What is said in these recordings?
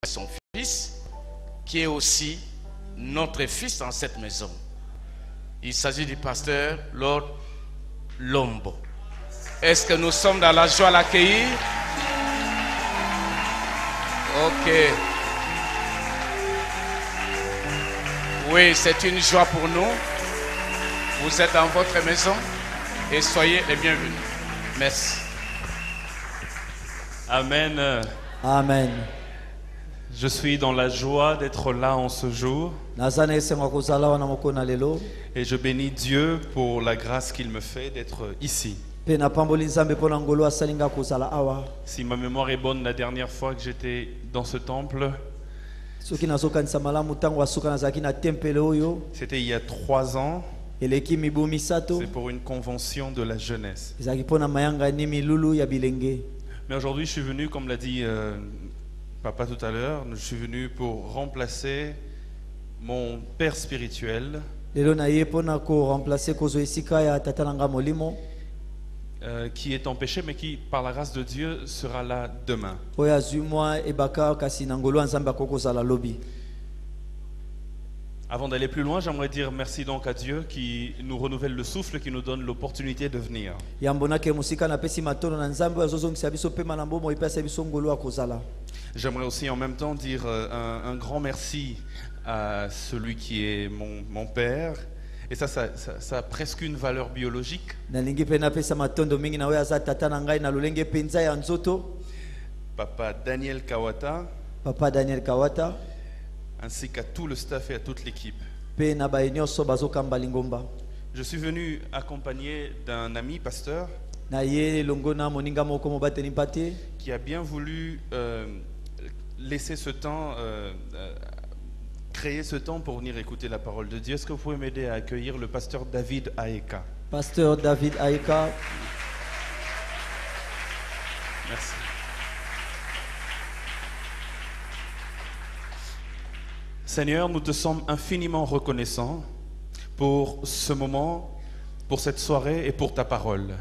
son fils, qui est aussi notre fils dans cette maison. Il s'agit du pasteur Lord Lombo. Est-ce que nous sommes dans la joie à l'accueillir? Ok. Oui, c'est une joie pour nous. Vous êtes dans votre maison et soyez les bienvenus. Merci. Amen. Amen. Je suis dans la joie d'être là en ce jour. Et je bénis Dieu pour la grâce qu'il me fait d'être ici. Si ma mémoire est bonne, la dernière fois que j'étais dans ce temple, c'était il y a 3 ans. C'est pour une convention de la jeunesse. Mais aujourd'hui, je suis venu, comme l'a dit Papa tout à l'heure, je suis venu pour remplacer mon père spirituel qui est en péché, mais qui, par la grâce de Dieu, sera là demain. Avant d'aller plus loin, j'aimerais dire merci donc à Dieu qui nous renouvelle le souffle, qui nous donne l'opportunité de venir. J'aimerais aussi en même temps dire un grand merci à celui qui est mon père. Et ça a presque une valeur biologique. Papa Daniel Kawata. Ainsi qu'à tout le staff et à toute l'équipe. Je suis venu accompagné d'un ami pasteur qui a bien voulu laisser ce temps, créer ce temps pour venir écouter la parole de Dieu. Est-ce que vous pouvez m'aider à accueillir le pasteur David Aeka? Pasteur David Aeka. Merci. Seigneur, nous te sommes infiniment reconnaissants pour ce moment, pour cette soirée et pour ta parole.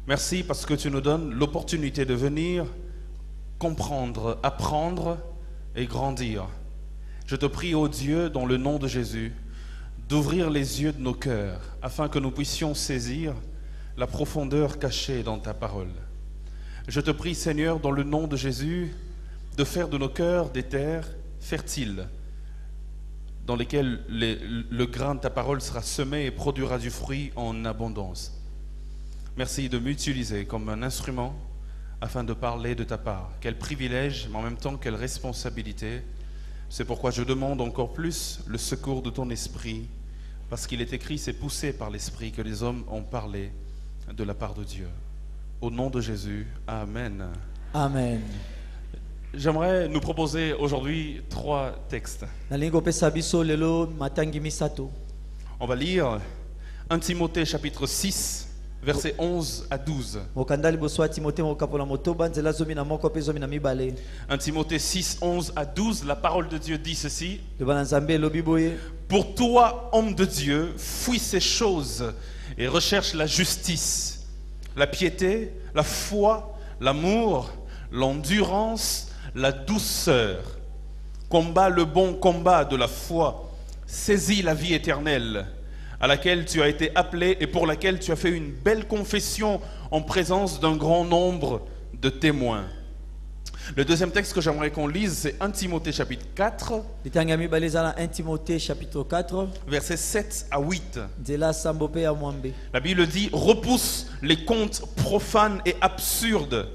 Merci parce que tu nous donnes l'opportunité de venir comprendre, apprendre et grandir. Je te prie, ô Dieu, dans le nom de Jésus, d'ouvrir les yeux de nos cœurs afin que nous puissions saisir la profondeur cachée dans ta parole. Je te prie, Seigneur, dans le nom de Jésus, de faire de nos cœurs des terres fertiles dans lesquelles le grain de ta parole sera semé et produira du fruit en abondance. Merci de m'utiliser comme un instrument afin de parler de ta part. Quel privilège, mais en même temps quelle responsabilité. C'est pourquoi je demande encore plus le secours de ton esprit, parce qu'il est écrit, c'est poussé par l'esprit que les hommes ont parlé de la part de Dieu. Au nom de Jésus, Amen. Amen. J'aimerais nous proposer aujourd'hui 3 textes. On va lire 1 Timothée chapitre 6, versets 11 à 12. 1 Timothée 6, 11 à 12, la parole de Dieu dit ceci. Pour toi, homme de Dieu, fuis ces choses et recherche la justice, la piété, la foi, l'amour, l'endurance, la douceur. Combat le bon combat de la foi. Saisis la vie éternelle à laquelle tu as été appelé et pour laquelle tu as fait une belle confession en présence d'un grand nombre de témoins. Le deuxième texte que j'aimerais qu'on lise, c'est 1 Timothée chapitre 4, 1 Timothée chapitre 4, versets 7 à 8. La Bible dit, repousse les contes profanes et absurdes.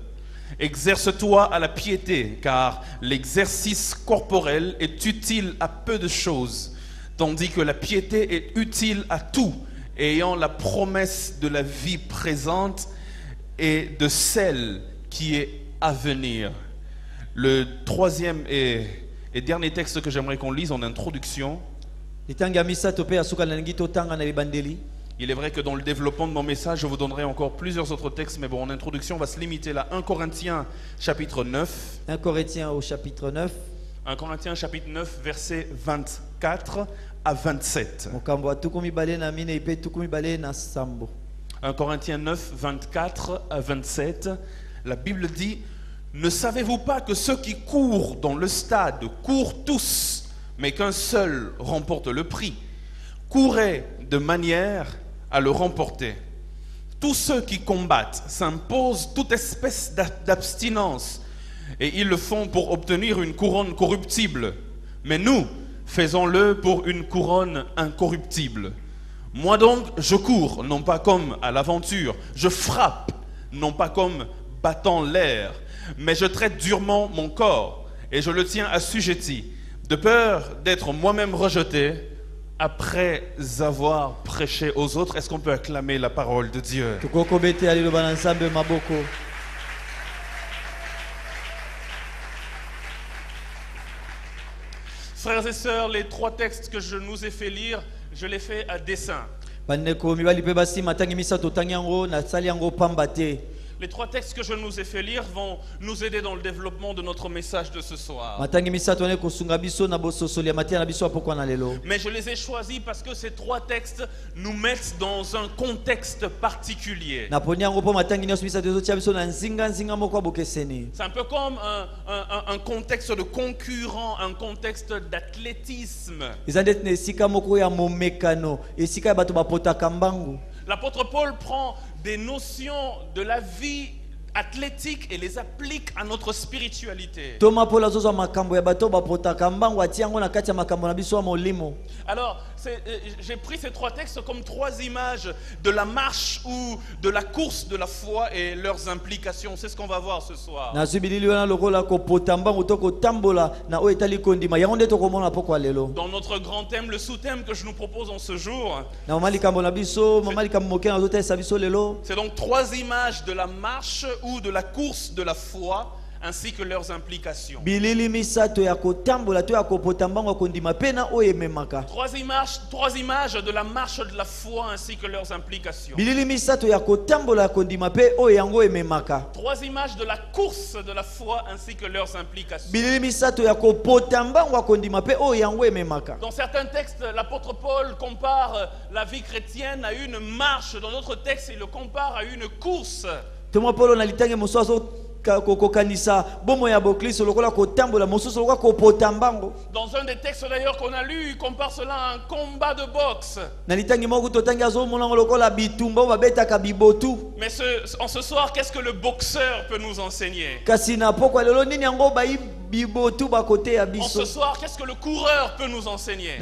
Exerce-toi à la piété, car l'exercice corporel est utile à peu de choses, tandis que la piété est utile à tout, ayant la promesse de la vie présente et de celle qui est à venir. Le troisième et dernier texte que j'aimerais qu'on lise en introduction. Il est vrai que dans le développement de mon message, je vous donnerai encore plusieurs autres textes, mais bon, en introduction, on va se limiter là. 1 Corinthiens chapitre 9. 1 Corinthiens au chapitre 9. 1 Corinthiens chapitre 9, versets 24 à 27. 1 Corinthiens 9, 24 à 27. La Bible dit, Ne savez-vous pas que ceux qui courent dans le stade courent tous, mais qu'un seul remporte le prix? Courez de manière à le remporter. Tous ceux qui combattent s'imposent toute espèce d'abstinence, et ils le font pour obtenir une couronne corruptible. Mais nous, faisons-le pour une couronne incorruptible. Moi donc, je cours, non pas comme à l'aventure, je frappe, non pas comme battant l'air, mais je traite durement mon corps, et je le tiens assujetti, de peur d'être moi-même rejeté après avoir prêché aux autres. Est-ce qu'on peut acclamer la parole de Dieu? Frères et sœurs, les 3 textes que je nous ai fait lire, je les fais à dessein. Les 3 textes que je nous ai fait lire vont nous aider dans le développement de notre message de ce soir. Mais je les ai choisis parce que ces 3 textes nous mettent dans un contexte particulier. C'est un peu comme un contexte de concurrent, un contexte d'athlétisme. L'apôtre Paul prend des notions de la vie athlétique et les applique à notre spiritualité. Alors, j'ai pris ces 3 textes comme 3 images de la marche ou de la course de la foi et leurs implications. C'est ce qu'on va voir ce soir. Dans notre grand thème, le sous-thème que je nous propose en ce jour, c'est donc 3 images de la marche ou de la course de la foi ainsi que leurs implications. 3 images de la marche de la foi ainsi que leurs implications. 3 images de la course de la foi ainsi que leurs implications. Dans certains textes, l'apôtre Paul compare la vie chrétienne à une marche. Dans d'autres textes, il le compare à une course. Dans un des textes d'ailleurs qu'on a lu, il compare cela à un combat de boxe. Mais en ce soir, qu'est-ce que le boxeur peut nous enseigner? En ce soir, qu'est-ce que le coureur peut nous enseigner?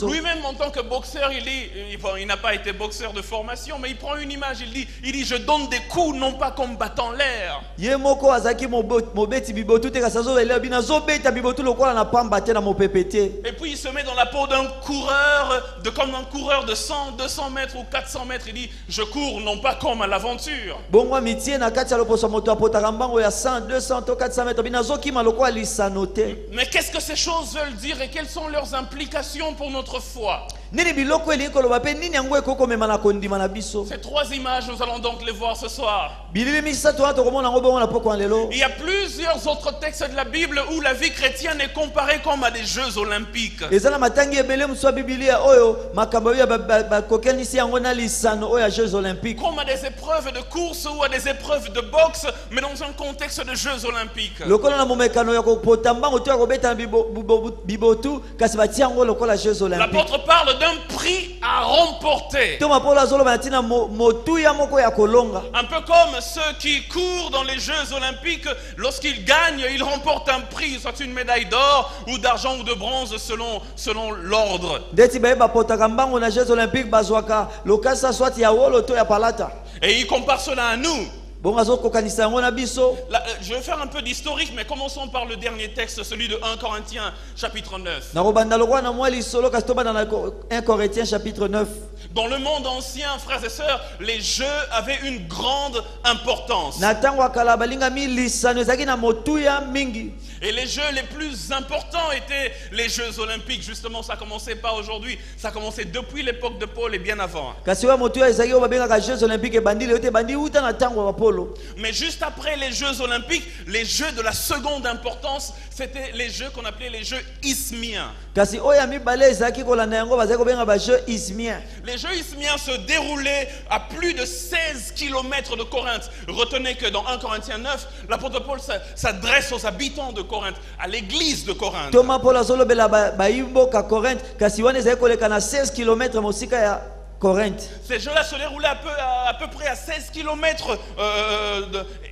Lui-même en tant que boxeur, il n'a pas été boxeur de formation, mais il prend une image, il dit je donne des coups non pas comme battant l'air. Et puis il se met dans la peau d'un coureur, comme un coureur de 100, 200 mètres ou 400 mètres. Il dit je cours non pas comme à l'aventure. Mais qu'est-ce que ces choses veulent dire et quelles sont leurs implications pour notre foi? Ces 3 images, nous allons donc les voir ce soir. Il y a plusieurs autres textes de la Bible où la vie chrétienne est comparée comme à des Jeux olympiques. Comme à des épreuves de course ou à des épreuves de boxe, mais dans un contexte de Jeux olympiques. L'apôtre parle d'un prix à remporter. Un peu comme ceux qui courent dans les Jeux olympiques, lorsqu'ils gagnent, ils remportent un prix, soit une médaille d'or ou d'argent ou de bronze selon l'ordre. Et il compare cela à nous. Je vais faire un peu d'historique, mais commençons par le dernier texte, celui de 1 Corinthiens chapitre 9. Dans le monde ancien, frères et sœurs, les jeux avaient une grande importance. Et les jeux les plus importants étaient les Jeux olympiques. Justement, ça commençait pas aujourd'hui, ça commençait depuis l'époque de Paul et bien avant. ekolo. Mais juste après les Jeux Olympiques, les Jeux de la seconde importance, c'était les Jeux qu'on appelait les Jeux isthmiens. Kasi oya mibale ezaki kolanda yango bazali kobenga ba jeux isthmiens. Les Jeux isthmiens se déroulaient à plus de 16 km de Corinthe. Retenez que dans 1 Corinthiens 9, l'apôtre Paul s'adresse aux habitants de Corinthe, à l'église de Corinthe. Thomas Paul azolobela ba imboka Corinthe kasi wana ezali koleka na 16 km mosika ya Corinthe. Ces jeux-là se déroulaient à peu près à 16 km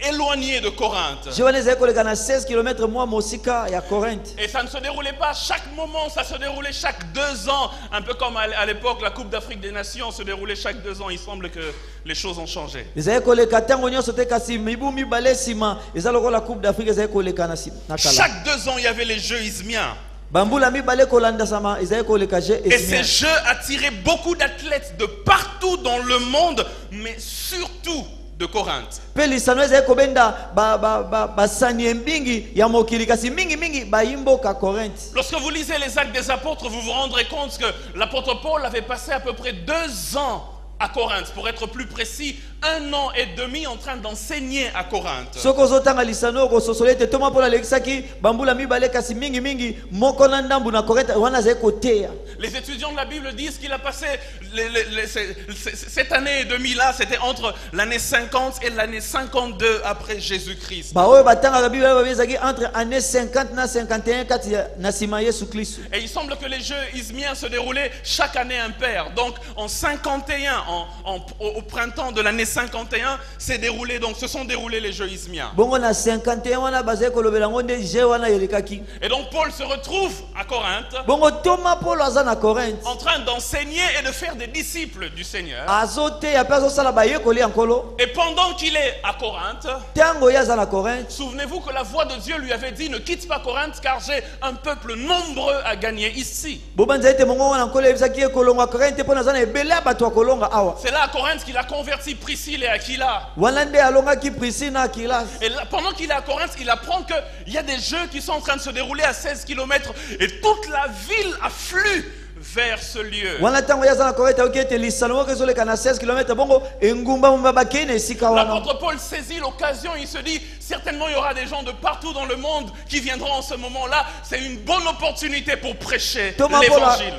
éloignés de Corinthe. Je wana ezali koleka na 16 km moi mosika ya Corinthe. Et ça ne se déroulait pas chaque moment, ça se déroulait chaque 2 ans. Un peu comme à l'époque, la Coupe d'Afrique des Nations se déroulait chaque 2 ans. Il semble que les choses ont changé. Ezali koleka tango nyonso te kasi mibu mibale sima ezali lokola Coupe d'Afrique ezali koleka na kala. Chaque 2 ans, il y avait les Jeux isthmiens. Et ces jeux attiraient beaucoup d'athlètes de partout dans le monde, mais surtout de Corinthe. Lorsque vous lisez les Actes des Apôtres, vous vous rendrez compte que l'apôtre Paul avait passé à peu près 2 ans à Corinthe, pour être plus précis, 1 an et demi en train d'enseigner à Corinthe. Les étudiants de la Bible disent qu'il a passé cette année et demie là, c'était entre l'année 50 et l'année 52 après Jésus-Christ. Et il semble que les Jeux isthmiens se déroulaient chaque année impair. Donc en 51, au printemps de l'année 51, se sont déroulés les Jeux isthmiens. Et donc Paul se retrouve à Corinthe en train d'enseigner et de faire des disciples du Seigneur. Et pendant qu'il est à Corinthe, souvenez-vous que la voix de Dieu lui avait dit: ne quitte pas Corinthe car j'ai un peuple nombreux à gagner ici. C'est là à Corinthe qu'il a converti Priscille et Aquila. Et là, pendant qu'il est à Corinthe, il apprend qu'il y a des jeux qui sont en train de se dérouler à 16 km et toute la ville afflue vers ce lieu. L'apôtre Paul saisit l'occasion, il se dit: certainement il y aura des gens de partout dans le monde qui viendront en ce moment-là. C'est une bonne opportunité pour prêcher l'évangile.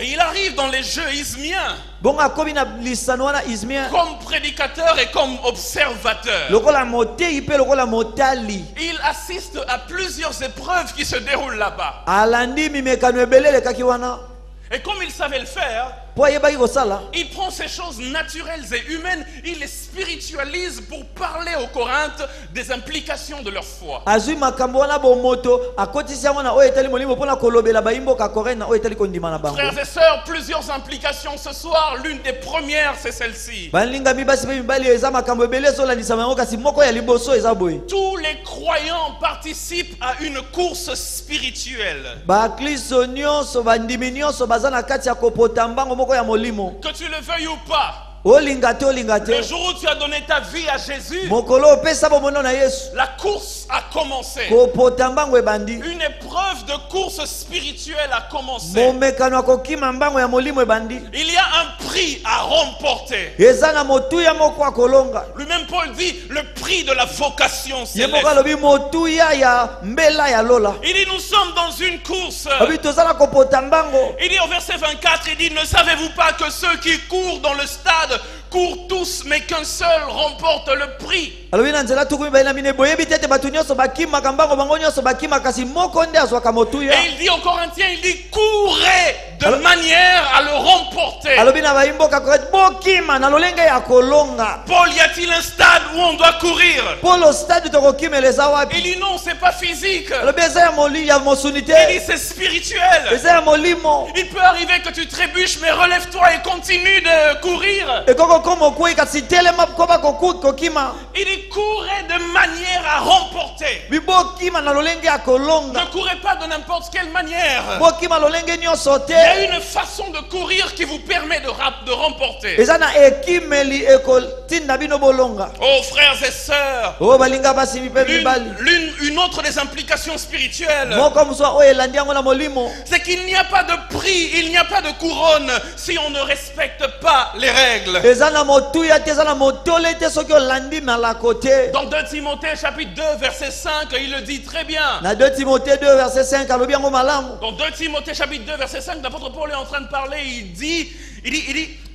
Et il arrive dans les Jeux isthmiens comme prédicateur et comme observateur. Il assiste à plusieurs épreuves qui se déroulent là-bas. Et comme il savait le faire, il prend ces choses naturelles et humaines, il les spiritualise pour parler aux Corinthes des implications de leur foi. Frères et sœurs, plusieurs implications ce soir. L'une des premières, c'est celle-ci. Tous les croyants participent à une course spirituelle. Que tu le veuilles ou pas, le jour où tu as donné ta vie à Jésus, la course a commencé. Une épreuve de course spirituelle a commencé. Il y a un prix à remporter. Lui-même Paul dit le prix de la vocation céleste. Il dit nous sommes dans une course. Il dit au verset 24, il dit: ne savez-vous pas que ceux qui courent dans le stade courent tous, mais qu'un seul remporte le prix? Et il dit aux Corinthiens, il dit: courez de manière à le remporter. Paul, y a-t-il un stade où on doit courir? Il dit non, c'est pas physique. Il dit c'est spirituel. Il peut arriver que tu trébuches, mais relève-toi et continue de courir. Il dit courez de manière à remporter. Ne courez pas de n'importe quelle manière. Il y a une façon de courir qui vous permet de remporter. tinda bino bolonga. Oh frères et sœurs, Oh balinga basi mipe mibali. une autre des implications spirituelles, Moko muswa oyo elandi yango na molimo. c'est qu'il n'y a pas de prix, il n'y a pas de couronne si on ne respecte pas les règles. Eza na motuya te, eza na motole te soki olandi malako te. Dans 2 Timothée chapitre 2 verset 5, il le dit très bien. Na 2 Timothée 2 verset 5 alobi yango malamu. Dans 2 Timothée chapitre 2 verset 5, l'apôtre Paul est en train de parler, il dit,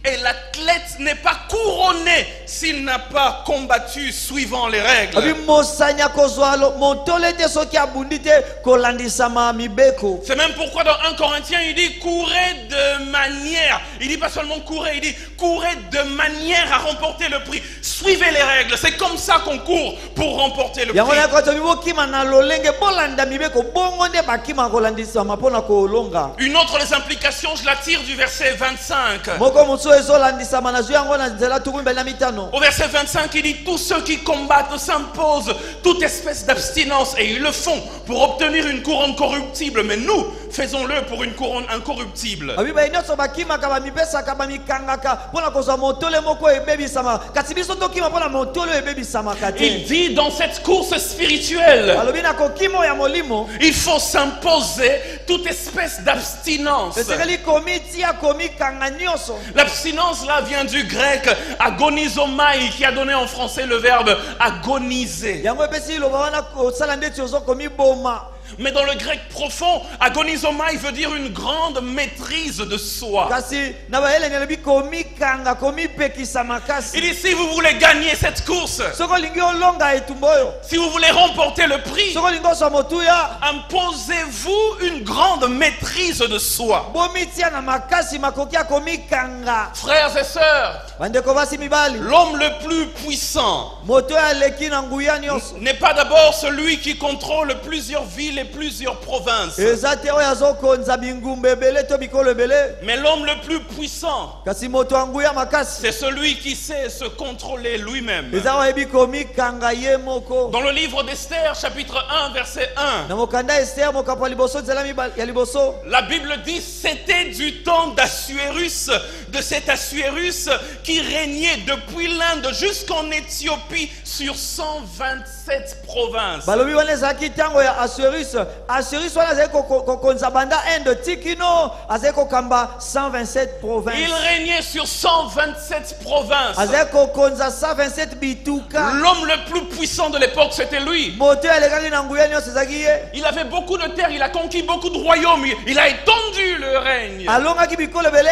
et l'athlète n'est pas couronné s'il n'a pas combattu suivant les règles. Abi mosanya kozwa motole te soki abundi te kolandisama mibeko. C'est même pourquoi dans 1 Corinthiens, il dit courez de manière, il dit pas seulement courez, il dit courez de manière à remporter le prix. Suivez les règles, c'est comme ça qu'on court pour remporter le Yango prix. na koto bibo kima na lolenge bolanda mibeko bongo nde bakima kolandisama mpona kolonga. Une autre des implications, je la tire du verset 25. Moko musu ezolandisama na zwi yango na nzela tuku mbeli na mitano. Au verset 25, il dit tous ceux qui combattent s'imposent toute espèce d'abstinence et ils le font pour obtenir une couronne corruptible, mais nous faisons-le pour une couronne incorruptible. Abi ba nyonso bakimaka bamipesaka bamikangaka mpona kozwa motole moko ebebisama kasi biso tokima mpona motole oyo ebebisamaka Il te. dit dans cette course spirituelle, Alobi na kokima ya molimo il faut s'imposer toute espèce d'abstinence. esekeli komitia komikanga nyonso. L'abstinence là vient du grec agonizomai qui a donné en français le verbe agoniser. Yango epesi liloba wana kosala ndeti ozo komiboma. Mais dans le grec profond, agonizomai veut dire une grande maîtrise de soi. Kasi na baelenge elobi komikanga komipekisa makasi. Il dit si vous voulez gagner cette course, Soko olingi olonga etumba oyo, si vous voulez remporter le prix, soko olingi ozwa motuya, imposez-vous une grande maîtrise de soi. bomitia na makasi makoki ya komikanga. Frères et sœurs, Bandeko basi mibali, l'homme le plus puissant moto oyo aleki na nguya nyonso n'est pas d'abord celui qui contrôle plusieurs villes et plusieurs provinces. eza te oyo azokonza bingumba ebele to bikolo ebele, Mais l'homme le plus puissant, kasi moto ya nguya makasi c'est celui qui sait se contrôler lui-même. eza oyebi komikanga ye moko. Dans le livre d'Esther, chapitre 1, verset 1, Na mokanda Ester mokapo ya liboso nzela ya liboso, la Bible dit c'était du temps d'Assuérus, de cet Assuérus qui régnait depuis l'Inde jusqu'en Éthiopie sur 127 provinces. balobi wana ezalaki ntango ya Assuérus. Assuérus wana azali kokonza banda Inde tikino azali kokamba 127 Il provinces. régnait sur 127 provinces. Azali kokonza 127 bituka. L'homme le plus puissant de l'époque, c'était lui. Moto alekaki na nguya nyonso ezalaki ye. Il avait beaucoup de terres, il a conquis beaucoup de royaumes, il a étendu le règne. Alongaki bikolo ebele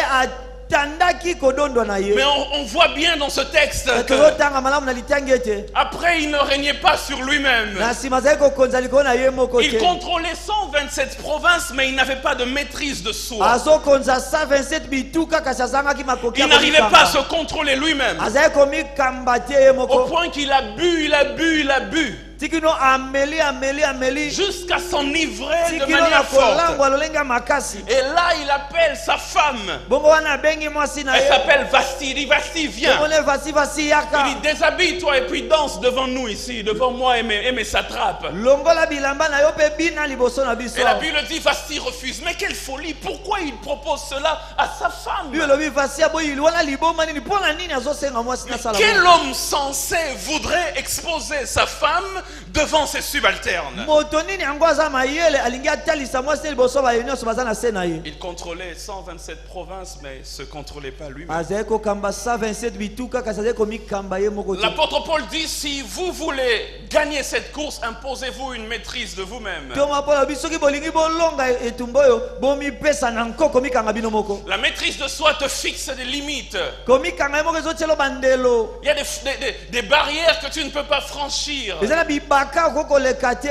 atandaki kodondwa na ye. Mais on voit bien dans ce texte que tozotanga malamu na litangi ete après il ne régnait pas sur lui-même. na nsima azali kokonza likolo na ye moko Il te. contrôlait 127 provinces, mais il n'avait pas de maîtrise de soi. azokonza 127 bituka kasi azangaki makoki Il ya n'arrivait pas à komikanga. se contrôler lui-même. azali komikamba te ye Au moko point qu'il a bu, il a bu, il a bu, tikino ameli jusqu'à s'enivrer de tikino na manière forte. kolangwa lolenge ya makasi. Et là, il appelle sa femme. Bongo wana abengi mwasi na Elle ye. s'appelle Vasti. Il dit, Vasti, viens. Bongo ne vasi yaka. Il dit, déshabille-toi et puis danse devant nous ici, devant moi et mes satrapes. Longola bilamba na yo pe bina liboso na biso. Et la Bible dit, Vasti refuse. Mais quelle folie! Pourquoi il propose cela à sa femme? Bible lobi vasi aboyi wana liboma nini pona nini azosenga mwasi na sala. Quel homme sensé voudrait exposer sa femme devant ses subalternes? Moto nini yango aza mayele alingi atalisa mwasi liboso ba nyonso baza na se na ye. Il contrôlait 127 provinces, mais se contrôlait pas lui-même. Azali kokamba 127 bituka kasi azali komikamba ye moko te. L'apôtre Paul dit, si vous voulez gagner cette course, imposez-vous une maîtrise de vous-même. Toma Paul abi soki bolingi bolonga etumba oyo bomipesa na nko komikanga bino moko. La maîtrise de soi te fixe des limites. Komikanga ye moko ezotielo bandelo. Il y a des barrières que tu ne peux pas franchir. Eza na bibaka okokoleka te.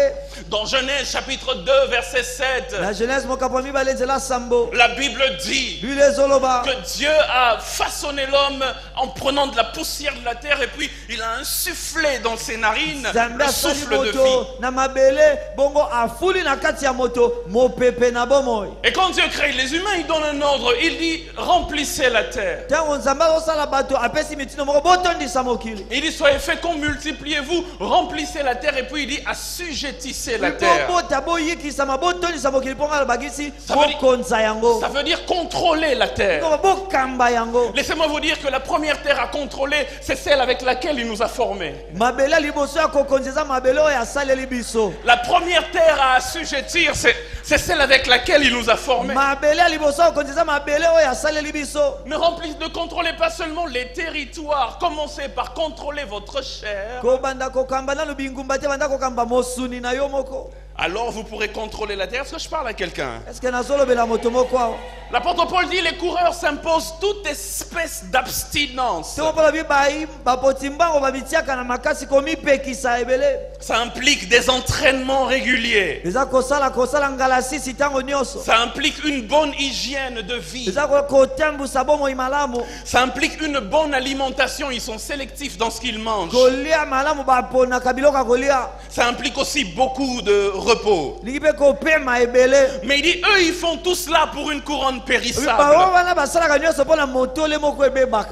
Dans Genèse chapitre 2 verset 7, Na Genèse mokapo mibale nzela sambo. la Bible dit Bible ezoloba que Dieu a façonné l'homme en prenant de la poussière de la terre et puis il a insufflé dans ses narines Nzambe le asali souffle de vie. moto na mabele bongo afuli na kati ya moto mopepe na bomoi. Et quand Dieu crée les humains, il donne un ordre. Il dit remplissez la terre. Ntango Nzambe azosala bato apesi mitino moko botondisa mokili. Il dit soyez féconds, multipliez-vous, remplissez la la terre et puis il dit assujettissez la terre. Ça veut dire contrôler la terre. Laissez-moi vous dire que la première terre à contrôler, c'est celle avec laquelle il nous a formés. La première terre à assujettir, c'est celle avec laquelle il nous a formés. Ne contrôlez pas seulement les territoires, commencez par contrôler votre chair. Alors vous pourrez contrôler la terre. Est-ce que je parle à quelqu'un? L'apôtre Paul dit les coureurs s'imposent toute espèce d'abstinence. Ça implique des entraînements réguliers. Ça implique une bonne hygiène de vie. Ça implique une bonne alimentation. Ils sont sélectifs dans ce qu'ils mangent. Ça implique aussi beaucoup de repos. Mais il dit, eux, ils font tout cela pour une couronne périssable.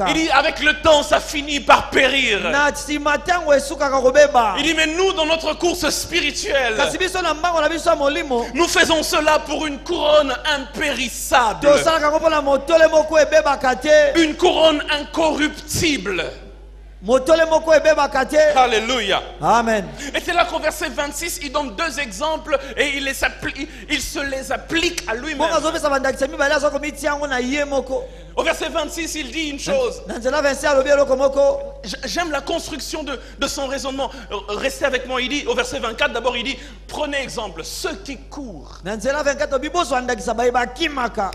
Il dit, avec le temps, ça finit par périr. Il dit, mais nous, dans notre course spirituelle, nous faisons cela pour une couronne impérissable. Une couronne incorruptible. Alléluia. Amen. Et c'est là qu'au verset 26, il donne deux exemples et il se les applique à lui-même. Au verset 26, il dit une chose. J'aime la construction de son raisonnement. Restez avec moi. Il dit, au verset 24, d'abord, il dit, prenez exemple, ceux qui courent.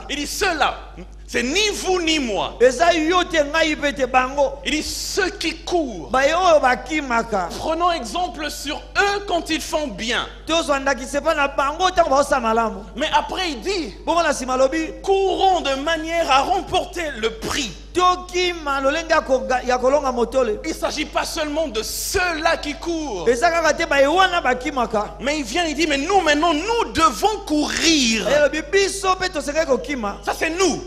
Il dit, ceux-là, c'est ni vous ni moi. Il dit, ceux qui courent. Prenons exemple sur eux quand ils font bien. Mais après, il dit, courons de manière à remporter le prix. Il ne s'agit pas seulement de ceux-là qui courent. Mais il vient, il dit, mais nous maintenant, nous devons courir. Ça c'est nous.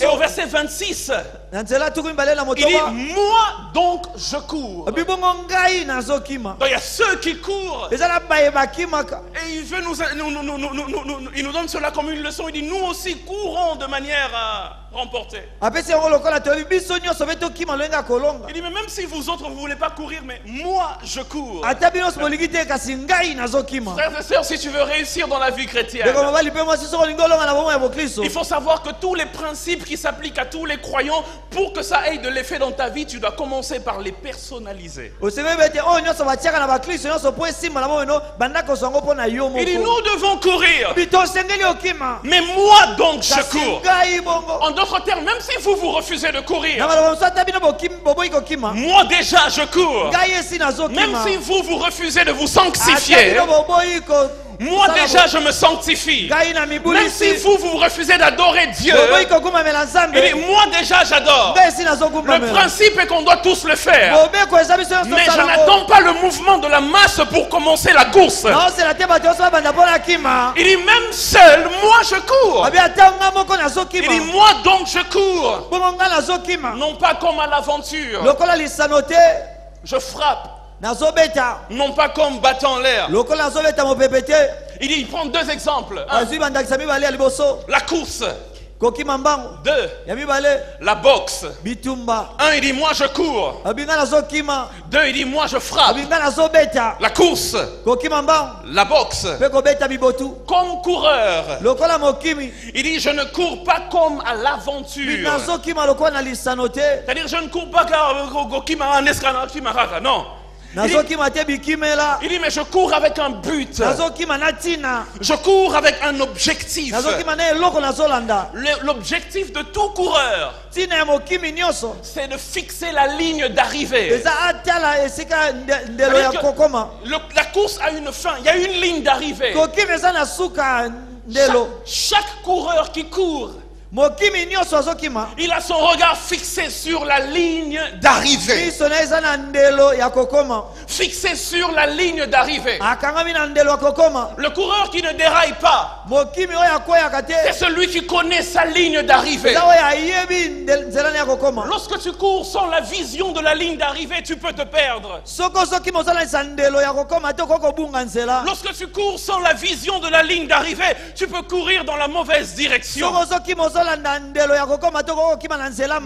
Et au verset 26, il dit, moi donc je cours. Donc il y a ceux qui courent. Et il veut il nous donne cela comme une leçon. Il dit, nous aussi courons de manière à remporter. Il dit, mais même si vous autres vous ne voulez pas courir, mais moi je cours. Frères et sœurs, si tu veux réussir dans la vie chrétienne, il faut savoir que tous les principes qui s'appliquent à tous les croyants, pour que ça ait de l'effet dans ta vie, tu dois commencer par les personnaliser. Il dit, nous devons courir. Mais moi donc je cours. En d'autres termes, même si vous refusez de courir, moi déjà je cours. Même si vous refusez de vous sanctifier, moi déjà je me sanctifie. Même si vous refusez d'adorer Dieu, il dit, moi déjà j'adore. Le principe est qu'on doit tous le faire. Mais je n'attends pas le mouvement de la masse pour commencer la course. Il dit, même seul, moi je cours. Il dit, moi donc je cours. Non pas comme à l'aventure. Je frappe. Non pas comme battant en l'air. Il dit, il prend deux exemples. La course. 2. La boxe. 1, il dit, moi je cours. 2, il dit, moi je frappe. La course. La boxe. Comme coureur. Il dit, je ne cours pas comme à l'aventure. C'est-à-dire, je ne cours pas car non. Il dit, mais je cours avec un but. Je cours avec un objectif. L'objectif de tout coureur, c'est de fixer la ligne d'arrivée. La course a une fin, il y a une ligne d'arrivée. Chaque coureur qui court, il a son regard fixé sur la ligne d'arrivée. fixé sur la ligne d'arrivée. Le coureur qui ne déraille pas, c'est celui qui connaît sa ligne d'arrivée. Lorsque tu cours sans la vision de la ligne d'arrivée, tu peux te perdre. Lorsque tu cours sans la vision de la ligne d'arrivée, tu peux courir dans la mauvaise direction.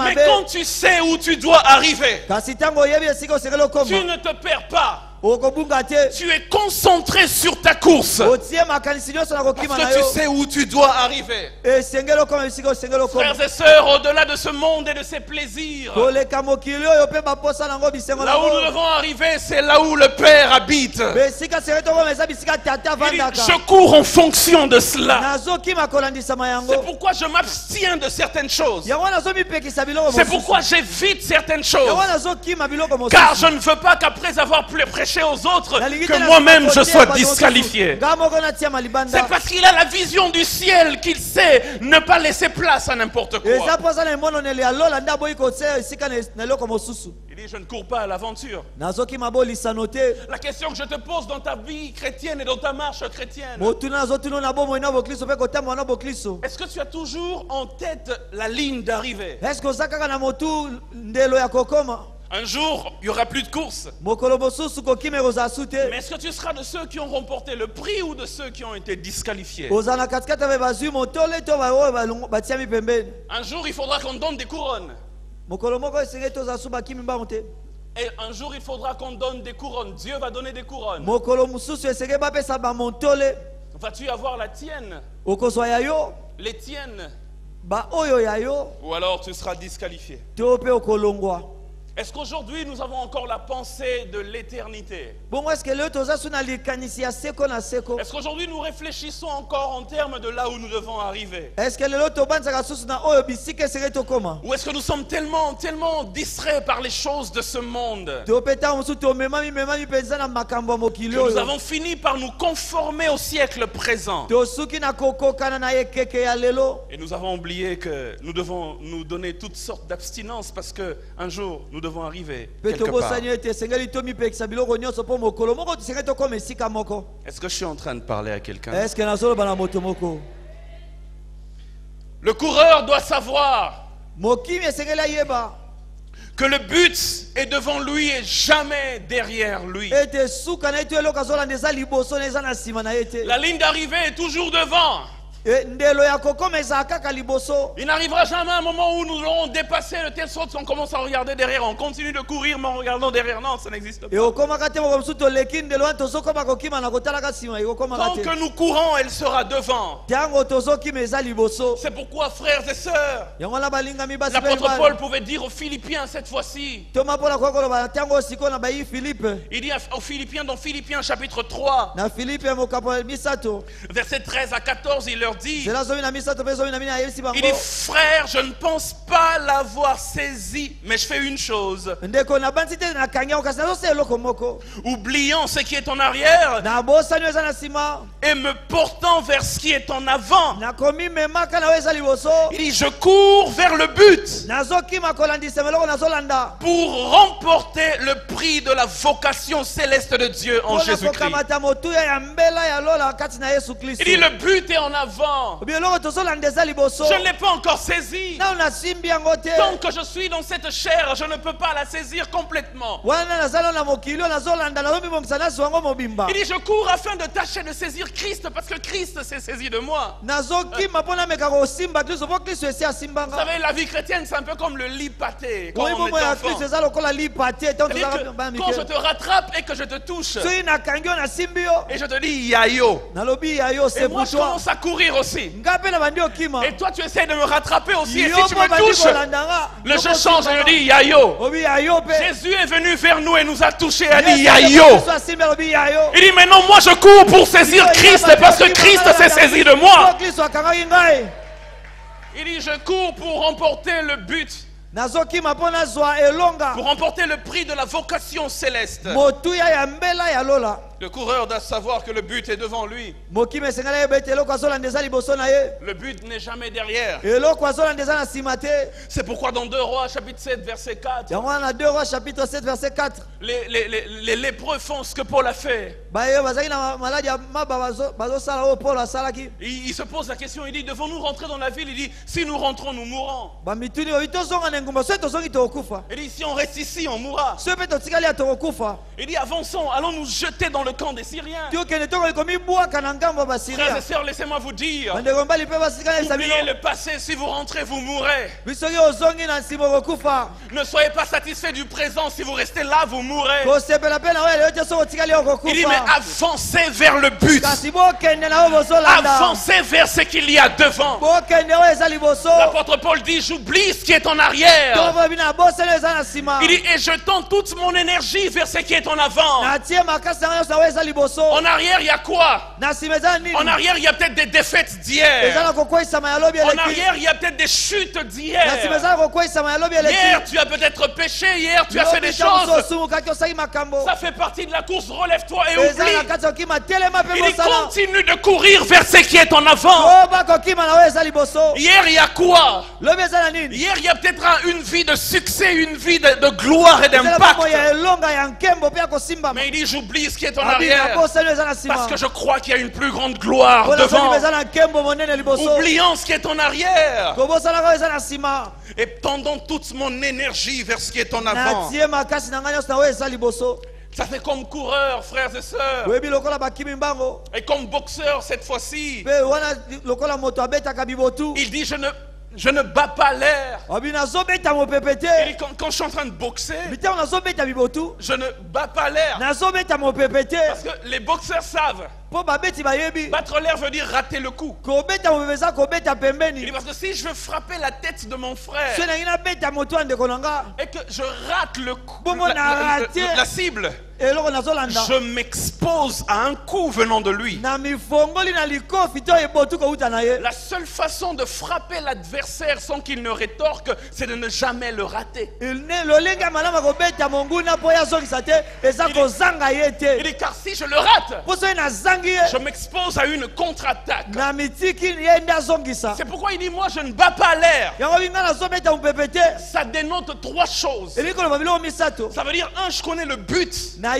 Mais quand tu sais où tu dois arriver, tu ne te perds pas. Tu es concentré sur ta course parce que tu sais où tu dois arriver. Frères et sœurs, au-delà de ce monde et de ses plaisirs, là où nous devons arriver, c'est là où le Père habite. Je cours en fonction de cela. C'est pourquoi je m'abstiens de certaines choses. C'est pourquoi j'évite certaines choses. Car je ne veux pas qu'après avoir prêché aux autres, que moi-même je sois disqualifié. C'est parce qu'il a la vision du ciel qu'il sait ne pas laisser place à n'importe quoi. Il dit, je ne cours pas à l'aventure. La question que je te pose dans ta vie chrétienne et dans ta marche chrétienne, est-ce que tu as toujours en tête la ligne d'arrivée? Un jour, il n'y aura plus de course. Mais est-ce que tu seras de ceux qui ont remporté le prix ou de ceux qui ont été disqualifiés? Un jour, il faudra qu'on donne des couronnes. Et un jour, il faudra qu'on donne des couronnes. Dieu va donner des couronnes. Vas-tu avoir la tienne? Les tiennes? Ou alors tu seras disqualifié? Est-ce qu'aujourd'hui nous avons encore la pensée de l'éternité? Est-ce qu'aujourd'hui nous réfléchissons encore en termes de là où nous devons arriver? Ou est-ce que nous sommes tellement distraits par les choses de ce monde que nous avons fini par nous conformer au siècle présent? Et nous avons oublié que nous devons nous donner toutes sortes d'abstinences parce qu'un jour nous devons arriver quelque part. Est-ce que je suis en train de parler à quelqu'un? Le coureur doit savoir que le but est devant lui et jamais derrière lui. La ligne d'arrivée est toujours devant. Il n'arrivera jamais un moment où nous aurons dépassé de telle sorte qu'on commence à regarder derrière. On continue de courir mais en regardant derrière. Non, ça n'existe pas. Tant que nous courons, elle sera devant. C'est pourquoi, frères et sœurs, l'apôtre Paul pouvait dire aux Philippiens cette fois-ci. Il dit aux Philippiens dans Philippiens chapitre 3, verset 13 à 14, il leur dit, il dit, frère, je ne pense pas l'avoir saisi, mais je fais une chose, oubliant ce qui est en arrière et me portant vers ce qui est en avant. Il dit, je cours vers le but pour remporter le prix de la vocation céleste de Dieu en Jésus-Christ. Il dit, le but est en avant. Je ne l'ai pas encore saisi. Tant que je suis dans cette chair, je ne peux pas la saisir complètement. Il dit, je cours afin de tâcher de saisir Christ parce que Christ s'est saisi de moi. Vous savez, la vie chrétienne, c'est un peu comme le lit pâté. Quand je te rattrape et que je te touche et je te dis yayo, et moi je commence à courir aussi. Et toi tu essaies de me rattraper aussi. Et si tu me touches, le jeu change et je dis yayo. Jésus est venu vers nous et nous a touchés et a dit yayo. Il dit maintenant moi je cours pour saisir Christ parce que Christ s'est saisi de moi. Il dit je cours pour remporter le but, pour remporter le prix de la vocation céleste. Le coureur doit savoir que le but est devant lui. Le but n'est jamais derrière. C'est pourquoi dans 2 Rois chapitre 7 verset 4, les lépreux font ce que Paul a fait. Il se pose la question, il dit, devons-nous rentrer dans la ville? Il dit, si nous rentrons, nous mourrons. Il dit, si on reste ici, on mourra. Il dit, avançons, allons nous jeter dans le camp des Syriens. Frères et sœurs, laissez-moi vous dire, oubliez le passé, si vous rentrez, vous mourrez. Ne soyez pas satisfaits du présent, si vous restez là, vous mourrez. Il dit, mais avancez vers le but. Avancez vers ce qu'il y a devant. L'apôtre Paul dit, j'oublie ce qui est en arrière. Il dit, et je tends toute mon énergie vers ce qui est en avant. En arrière, il y a quoi? En arrière, il y a peut-être des défaites d'hier. En arrière, il y a peut-être des chutes d'hier. Hier, tu as peut-être péché. Hier, tu as fait des choses. Ça fait partie de la course. Relève-toi et oublie. Il continue de courir vers ce qui est en avant. Hier, il y a quoi? Hier, il y a peut-être une vie de succès, une vie de gloire et d'impact. Mais il dit, j'oublie ce qui est en arrière. Parce que je crois qu'il y a une plus grande gloire devant. Oubliant ce qui est en arrière. Et tendant toute mon énergie vers ce qui est en avant. Ça fait comme coureur, frères et sœurs. Et comme boxeur cette fois-ci. Il dit, je ne bats pas l'air. Quand je suis en train de boxer, je ne bats pas l'air. Parce que les boxeurs savent. Battre l'air veut dire rater le coup. Il dit, parce que si je veux frapper la tête de mon frère et que je rate le coup, la cible, je m'expose à un coup venant de lui. La seule façon de frapper l'adversaire sans qu'il ne rétorque, c'est de ne jamais le rater. Il dit, car si je le rate, je m'expose à une contre-attaque. C'est pourquoi il dit, moi je ne bats pas l'air. Ça dénote 3 choses. Ça veut dire, 1, je connais le but. Ça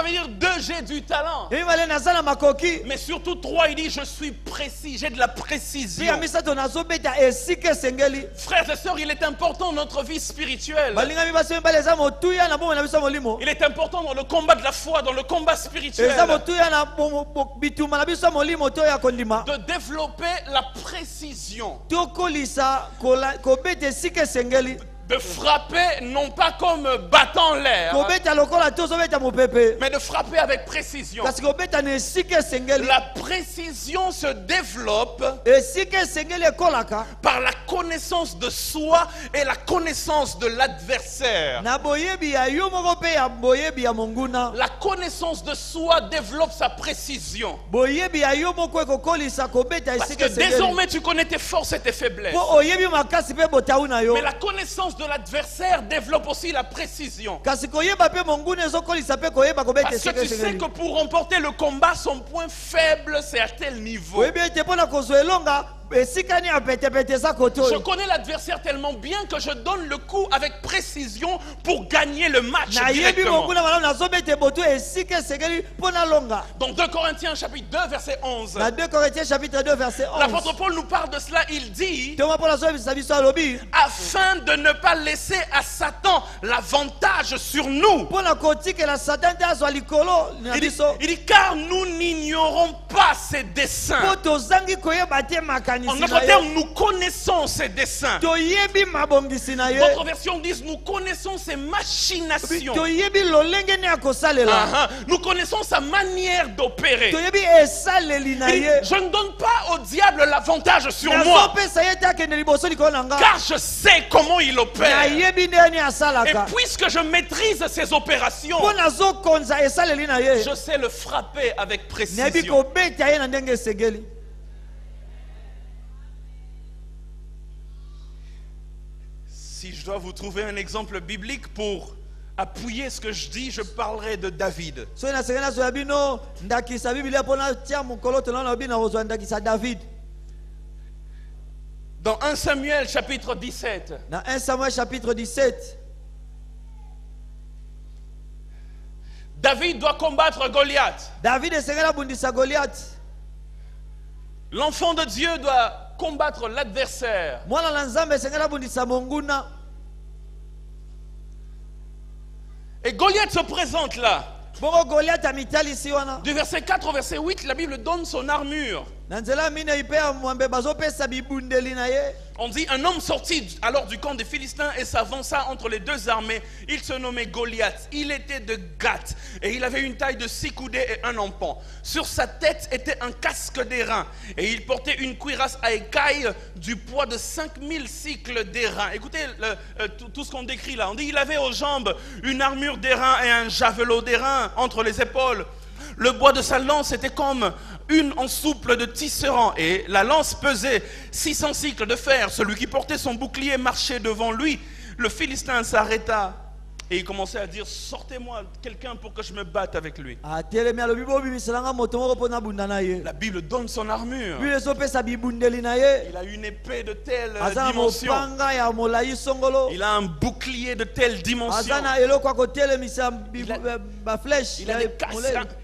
veut dire 2, j'ai du talent. Mais surtout 3, il dit, je suis précis, j'ai de la précision. Frères et sœurs, il est important dans notre vie spirituelle. Il est important dans le combat de la foi, dans le combat spirituel, de développer la précision. De frapper non pas comme battant l'air, mais de frapper avec précision. La précision se développe par la connaissance de soi et la connaissance de l'adversaire. La connaissance de soi développe sa précision. Parce que désormais tu connais tes forces et tes faiblesses. Mais la connaissance de l'adversaire développe aussi la précision. Parce que tu sais que pour remporter le combat, son point faible, c'est à tel niveau. Je connais l'adversaire tellement bien que je donne le coup avec précision pour gagner le match directement. Dans 2 Corinthiens chapitre 2 verset 11, l'apôtre Paul nous parle de cela. Il dit, afin de ne pas laisser à Satan l'avantage sur nous. Il dit, car nous n'ignorons pas ses desseins. En d'autres termes, nous connaissons ses desseins. D'autres versions disent, nous connaissons ses machinations. Nous connaissons sa manière d'opérer. Je ne donne pas au diable l'avantage sur moi, car je sais comment il opère. Et puisque je maîtrise ses opérations, je sais le frapper avec précision. Si je dois vous trouver un exemple biblique pour appuyer ce que je dis, je parlerai de David. Dans 1 Samuel chapitre 17. Dans 1 Samuel chapitre 17. David doit combattre Goliath. David est Goliath. L'enfant de Dieu doit combattre l'adversaire. Et Goliath se présente là. Du verset 4 au verset 8, la Bible donne son armure. On dit un homme sortit alors du camp des Philistins et s'avança entre les deux armées. Il se nommait Goliath. Il était de Gath et il avait une taille de 6 coudées et un empan. Sur sa tête était un casque d'airain et il portait une cuirasse à écailles du poids de 5000 cycles d'airain. Écoutez tout ce qu'on décrit là. On dit il avait aux jambes une armure d'airain et un javelot d'airain entre les épaules. Le bois de sa lance était comme une en souple de tisserand et la lance pesait 600 cycles de fer. Celui qui portait son bouclier marchait devant lui. Le Philistin s'arrêta et il commençait à dire: sortez-moi quelqu'un pour que je me batte avec lui. La Bible donne son armure. Il a une épée de telle dimension. Il a un bouclier de telle dimension.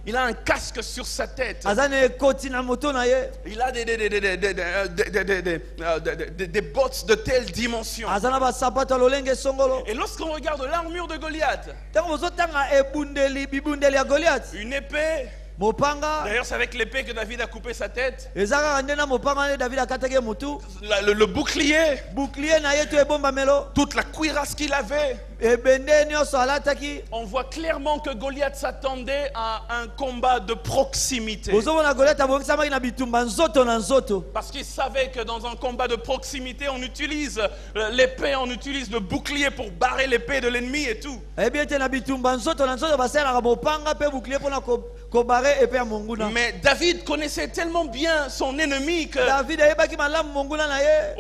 Il a un casque sur sa tête. Il a des bottes de telle dimension. Et lorsqu'on regarde l'armure de Goliath, une épée. D'ailleurs, c'est avec l'épée que David a coupé sa tête. Le bouclier. Toute la cuirasse qu'il avait. On voit clairement que Goliath s'attendait à un combat de proximité. Parce qu'il savait que dans un combat de proximité, on utilise l'épée, on utilise le bouclier pour barrer l'épée de l'ennemi et tout. Mais David connaissait tellement bien son ennemi que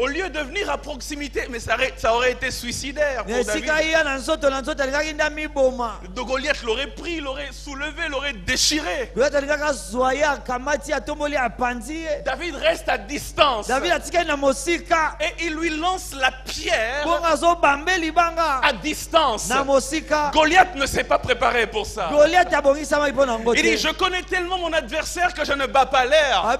au lieu de venir à proximité, mais ça aurait été suicidaire pour David. De Goliath l'aurait pris, l'aurait soulevé, l'aurait déchiré. David reste à distance. Et il lui lance la pierre à distance. Goliath ne s'est pas préparé pour ça. Il dit: je connais tellement mon adversaire que je ne bats pas l'air.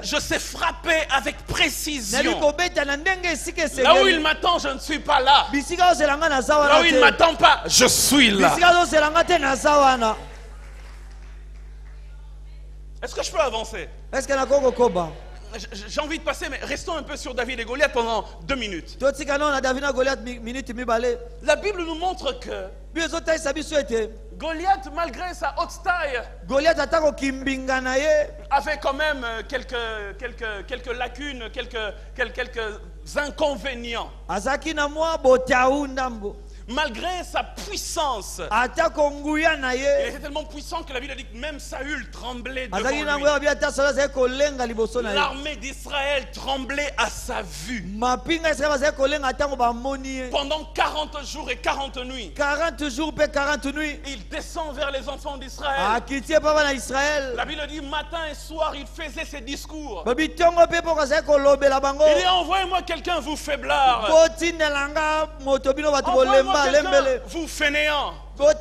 Je sais frapper avec précision. Là où il m'attend, je ne suis pas là. Là où il ne m'attend pas, je suis là. Est-ce que je peux avancer? J'ai envie de passer, mais restons un peu sur David et Goliath pendant 2 minutes. La Bible nous montre que Goliath, malgré sa haute taille, avait quand même quelques lacunes, quelques inconvénients. Malgré sa puissance, il était tellement puissant que la Bible a dit que même Saül tremblait devant lui. L'armée d'Israël tremblait à sa vue. Pendant 40 jours et 40 nuits, il descend vers les enfants d'Israël. La Bible dit matin et soir, il faisait ses discours. Il dit: envoyez-moi quelqu'un, vous faiblard. Envoyez-moi quelqu'un, vous fainéants. Pendant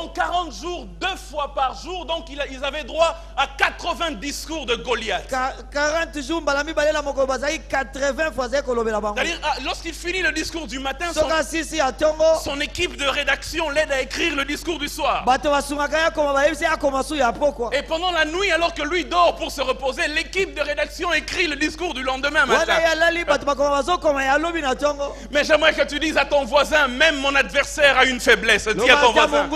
40 jours, 2 fois par jour, donc ils avaient droit à 80 discours de Goliath. 40 jours, 80 fois. C'est-à-dire, lorsqu'il finit le discours du matin, son équipe de rédaction l'aide à écrire le discours du soir. Et pendant la nuit, alors que lui dort pour se reposer, l'équipe de rédaction écrit le discours du lendemain matin. Mais j'aimerais que tu dises à ton voisin: même mon adversaire a une faiblesse. Dis à ton voisin.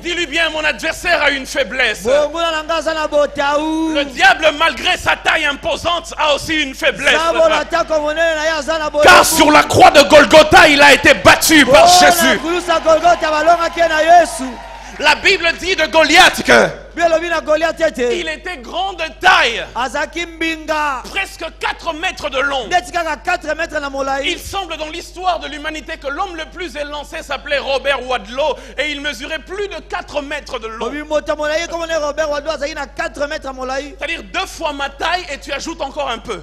Dis-lui bien: mon adversaire a une faiblesse. Le diable, malgré sa taille imposante, a aussi une faiblesse. Car sur la croix de Golgotha, il a été battu par Jésus. La Bible dit de Goliath que il était grand de taille, presque 4 mètres de long. Il semble dans l'histoire de l'humanité que l'homme le plus élancé s'appelait Robert Wadlow et il mesurait plus de 4 mètres de long. C'est-à-dire 2 fois ma taille et tu ajoutes encore un peu.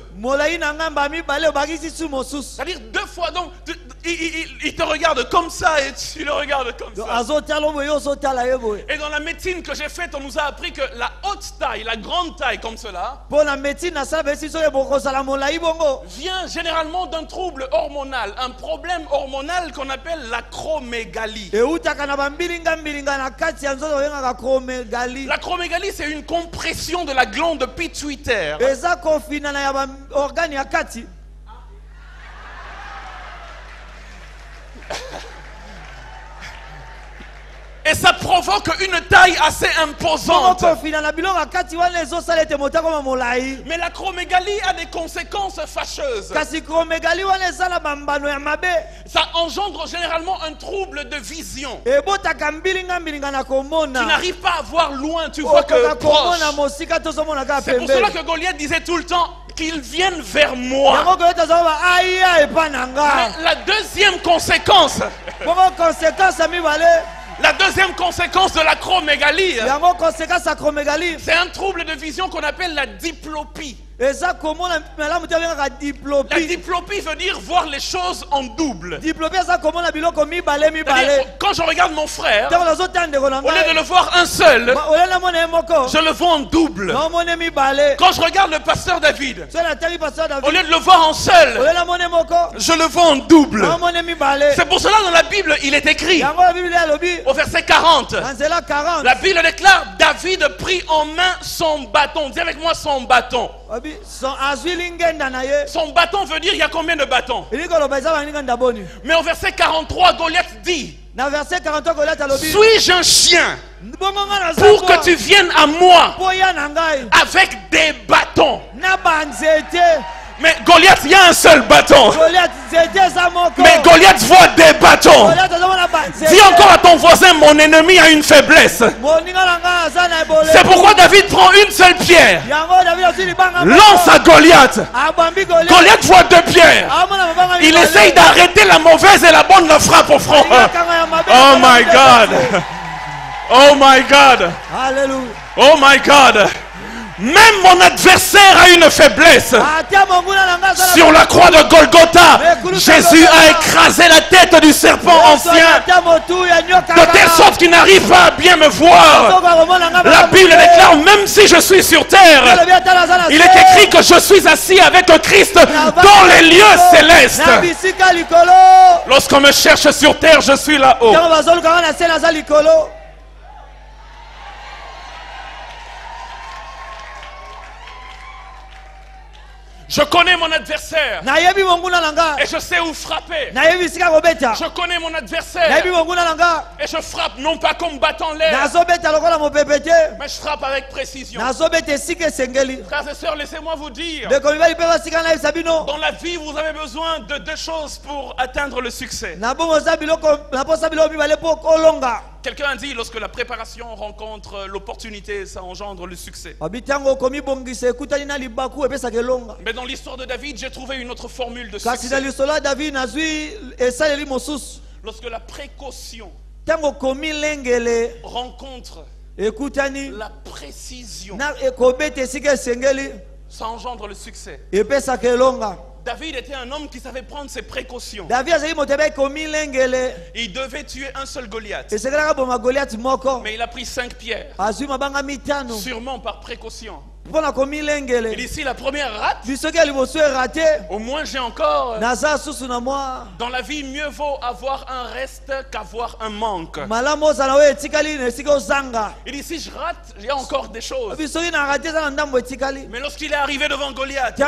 C'est-à-dire 2 fois, donc il te regarde comme ça et tu le regardes comme ça. Et dans la médecine que j'ai faite, on nous a appris que la haute taille, la grande taille comme cela, vient généralement d'un trouble hormonal, un problème hormonal qu'on appelle l'acromégalie. L'acromégalie, c'est une compression de la glande pituitaire. Et ça provoque une taille assez imposante. Mais l'acromégalie a des conséquences fâcheuses. Ça engendre généralement un trouble de vision. Tu n'arrives pas à voir loin, tu vois que proche. C'est pour cela que Goliath disait tout le temps qu'ils viennent vers moi. Mais la deuxième conséquence, la deuxième conséquence de l'acromégalie, c'est un trouble de vision qu'on appelle la diplopie. La diplopie veut dire voir les choses en double. Quand je regarde mon frère, au lieu de le voir un seul, je le vois en double. Quand je regarde le pasteur David, au lieu de le voir en seul, je le vois en double. C'est pour cela dans la Bible il est écrit au verset 40, la Bible déclare: David prit en main son bâton. Dis avec moi, son bâton. Son bâton veut dire il y a combien de bâtons? Mais au verset 43, Goliath dit: suis-je un chien pour que tu viennes à moi avec des bâtons? Mais Goliath, il y a un seul bâton. Mais Goliath voit des bâtons. Dis encore à ton voisin: mon ennemi a une faiblesse. C'est pourquoi David prend une seule pierre, lance à Goliath. Goliath voit 2 pierres. Il essaye d'arrêter la mauvaise et la bonne le frappe au front. Oh my God. Oh my God. Oh my God. Même mon adversaire a une faiblesse. Sur la croix de Golgotha, Jésus a écrasé la tête du serpent ancien, de telle sorte qu'il n'arrive pas à bien me voir. La Bible déclare: même si je suis sur terre, il est écrit que je suis assis avec Christ dans les lieux célestes. Lorsqu'on me cherche sur terre, je suis là-haut. Je connais mon adversaire et je sais où frapper. Je connais mon adversaire et je frappe non pas comme battant l'air, mais je frappe avec précision. Frères et sœurs, laissez-moi vous dire, dans la vie vous avez besoin de 2 choses pour atteindre le succès. Quelqu'un a dit: lorsque la préparation rencontre l'opportunité, ça engendre le succès. Mais dans l'histoire de David, j'ai trouvé une autre formule de succès. Lorsque la précaution rencontre la précision, ça engendre le succès. David était un homme qui savait prendre ses précautions. Il devait tuer un seul Goliath. Mais il a pris 5 pierres. Sûrement par précaution. Et d'ici la première rate, au moins j'ai encore. Dans la vie, mieux vaut avoir un reste qu'avoir un manque. Et d'ici je rate, il y a encore des choses. Mais lorsqu'il est arrivé devant Goliath, il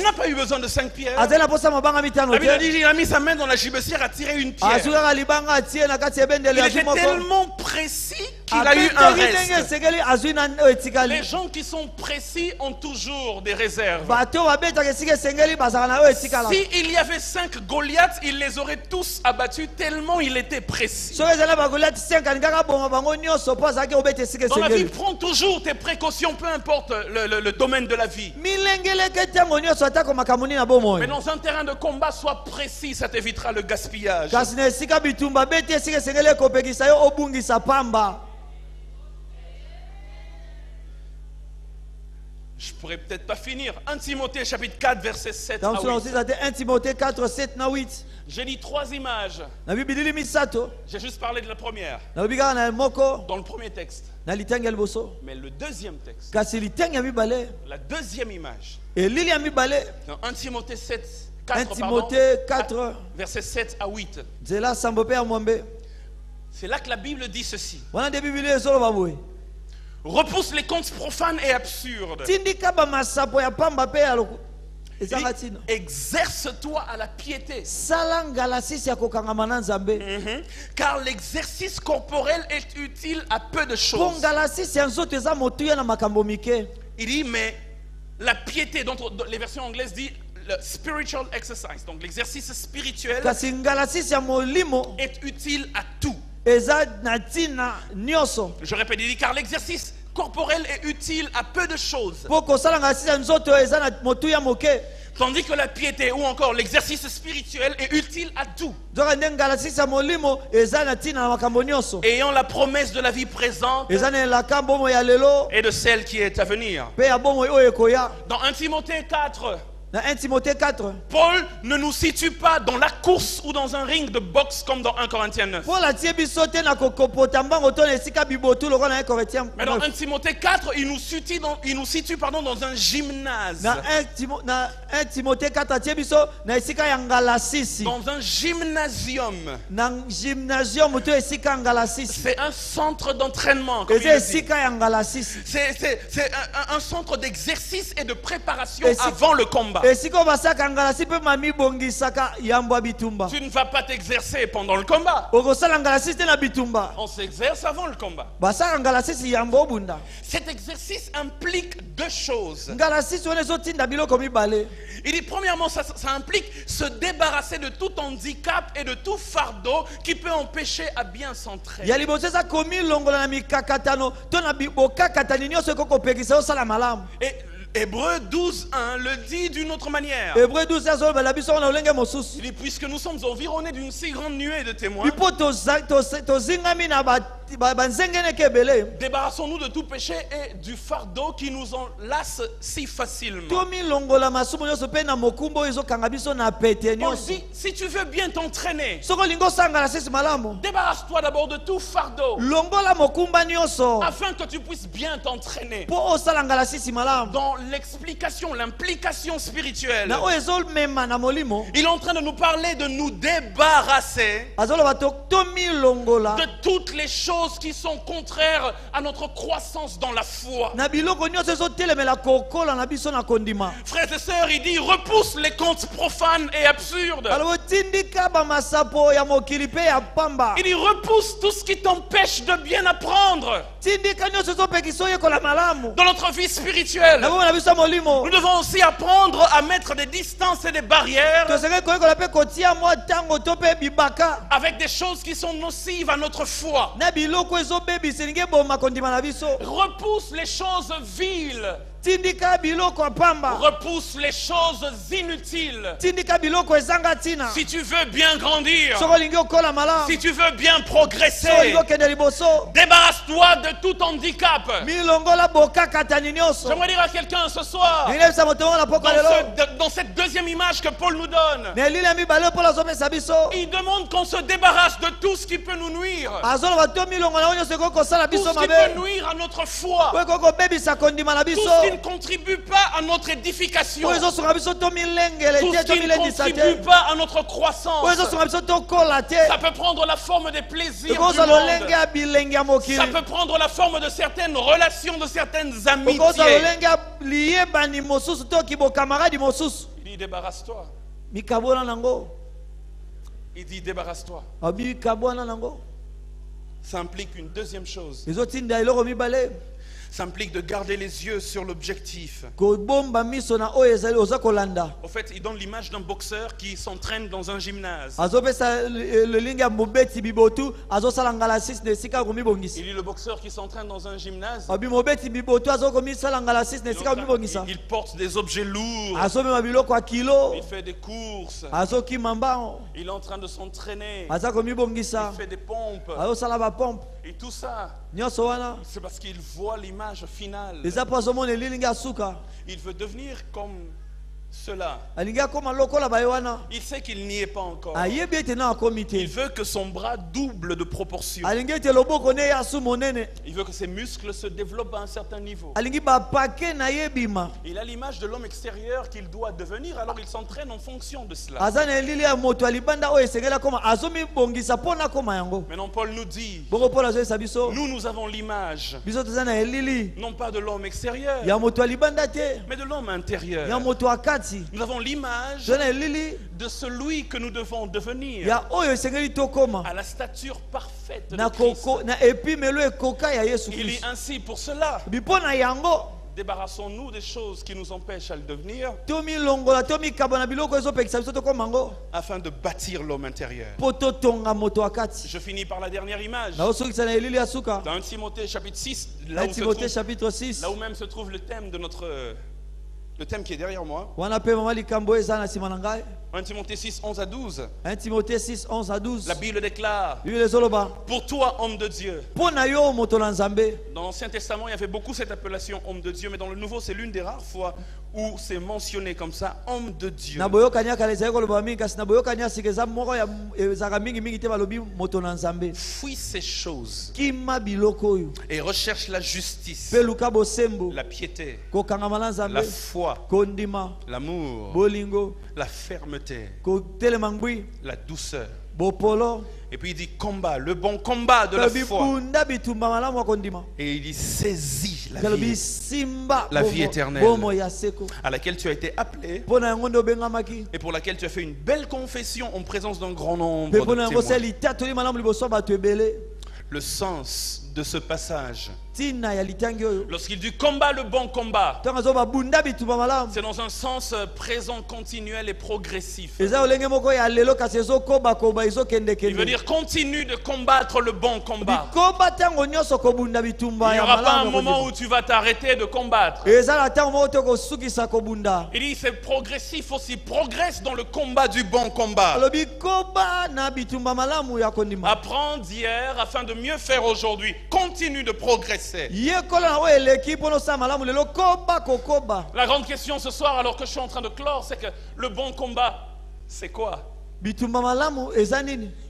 n'a pas eu besoin de 5 pierres. La Bible dit qu'il a mis sa main dans la gibecière, a tiré une pierre. Il était tellement précis qu'il a eu un reste. Les gens qui sont précis ont toujours des réserves. S'il y avait 5 Goliaths, il les aurait tous abattus tellement il était précis. Dans la vie, prends toujours tes précautions, peu importe le domaine de la vie. Mais dans un terrain de combat, sois précis, ça t'évitera le gaspillage. Je pourrais peut-être pas finir. 1 Timothée chapitre 4 verset 7 à 8. J'ai dit 3 images. J'ai juste parlé de la première. Dans le premier texte. Mais le deuxième texte. La deuxième image. Dans 1 Timothée 4, verset 7 à 8. C'est là que la Bible dit ceci. Repousse les contes profanes et absurdes. Exerce-toi à la piété. Car l'exercice corporel est utile à peu de choses. Il dit, mais la piété, dont les versions anglaises disent le spiritual exercise, donc l'exercice spirituel est utile à tout. Je répète, il dit, car l'exercice corporel est utile à peu de choses. Tandis que la piété ou encore l'exercice spirituel est utile à tout. Ayant la promesse de la vie présente et de celle qui est à venir. Dans 1 Timothée 4, Paul ne nous situe pas dans la course ou dans un ring de boxe comme dans 1 Corinthiens 9. Mais dans 1 Timothée 4, il nous situe dans un gymnase. Dans un gymnasium. C'est un centre d'entraînement. C'est un centre d'exercice et de préparation avant le combat. Tu ne vas pas t'exercer pendant le combat. On s'exerce avant le combat. Cet exercice implique 2 choses. Il dit premièrement, ça implique se débarrasser de tout handicap et de tout fardeau qui peut empêcher à bien s'entraîner. Et Hébreux 12.1 le dit d'une autre manière. Il dit, puisque nous sommes environnés d'une si grande nuée de témoins, débarrassons-nous de tout péché et du fardeau qui nous enlace si facilement. Paul dit, si tu veux bien t'entraîner, débarrasse-toi d'abord de tout fardeau afin que tu puisses bien t'entraîner. Dans l'explication, l'implication spirituelle, il est en train de nous parler de nous débarrasser de toutes les choses qui sont contraires à notre croissance dans la foi. Frères et sœurs, il dit repousse les contes profanes et absurdes. Il dit repousse tout ce qui t'empêche de bien apprendre. Dans notre vie spirituelle, nous devons aussi apprendre à mettre des distances et des barrières avec des choses qui sont nocives à notre foi. Repousse les choses viles. Repousse les choses inutiles. Si tu veux bien grandir, si tu veux bien progresser, débarrasse-toi de tout handicap. J'aimerais dire à quelqu'un ce soir, dans cette deuxième image que Paul nous donne, il demande qu'on se débarrasse de tout ce qui peut nous nuire, tout ce qui peut nuire à notre foi, tout ce qui ne contribue pas à notre édification, tout ce qui ne contribue pas à notre croissance. Ça peut prendre la forme des plaisirs du monde, ça peut prendre la forme de certaines relations, de certaines amitiés. Il dit débarrasse-toi. Il dit débarrasse-toi. Ça implique une deuxième chose. Ça implique de garder les yeux sur l'objectif. Au fait, il donne l'image d'un boxeur qui s'entraîne dans un gymnase. Il dit le boxeur qui s'entraîne dans un gymnase. Il porte des objets lourds. Il fait des courses. Il est en train de s'entraîner. Il fait des pompes. Et tout ça, c'est parce qu'il voit l'image finale. Il veut devenir comme cela. Il sait qu'il n'y est pas encore. Il veut que son bras double de proportion. Il veut que ses muscles se développent à un certain niveau. Il a l'image de l'homme extérieur qu'il doit devenir, alors il s'entraîne en fonction de cela. Maintenant Paul nous dit, nous avons l'image non pas de l'homme extérieur, mais de l'homme intérieur. Nous avons l'image de celui que nous devons devenir à la stature parfaite de Christ. Il est ainsi pour cela. Débarrassons-nous des choses qui nous empêchent à le devenir afin de bâtir l'homme intérieur. Je finis par la dernière image. Dans 1 Timothée chapitre 6, là où même se trouve le thème de le thème qui est derrière moi. 1 Timothée 6, 11 à 12. 1 Timothée 6, 11 à 12. La Bible déclare, pour toi, homme de Dieu. Dans l'Ancien Testament, il y avait beaucoup cette appellation homme de Dieu, mais dans le Nouveau, c'est l'une des rares fois où c'est mentionné comme ça, homme de Dieu. Fuis ces choses et recherche la justice, la piété, la foi, l'amour, la fermeté, la douceur. Et puis il dit combat, le bon combat de la foi. Et il dit saisis la vie éternelle à laquelle tu as été appelé et pour laquelle tu as fait une belle confession en présence d'un grand nombre de témoins. Le sens de ce passage, lorsqu'il dit combat le bon combat, c'est dans un sens présent, continuel et progressif. Il veut dire continue de combattre le bon combat. Il n'y aura pas un moment où tu vas t'arrêter de combattre. Il dit c'est progressif aussi, progresse dans le combat du bon combat. Apprends d'hier afin de mieux faire aujourd'hui. Continue de progresser. La grande question ce soir, alors que je suis en train de clore, c'est que le bon combat, c'est quoi?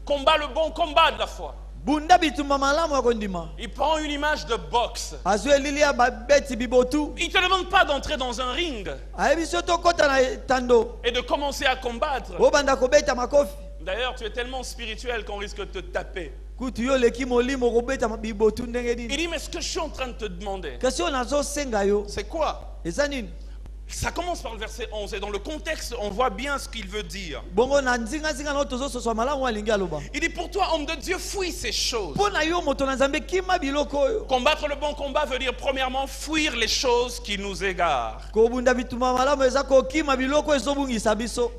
Combat le bon combat de la foi. Il prend une image de boxe. Il ne te demande pas d'entrer dans un ring et de commencer à combattre. D'ailleurs, tu es tellement spirituel qu'on risque de te taper. Il dit, mais ce que je suis en train de te demander, c'est quoi? Ça commence par le verset 11 et dans le contexte, on voit bien ce qu'il veut dire. Il dit, pour toi, homme de Dieu, fuis ces choses. Combattre le bon combat veut dire, premièrement, fuir les choses qui nous égarent. Et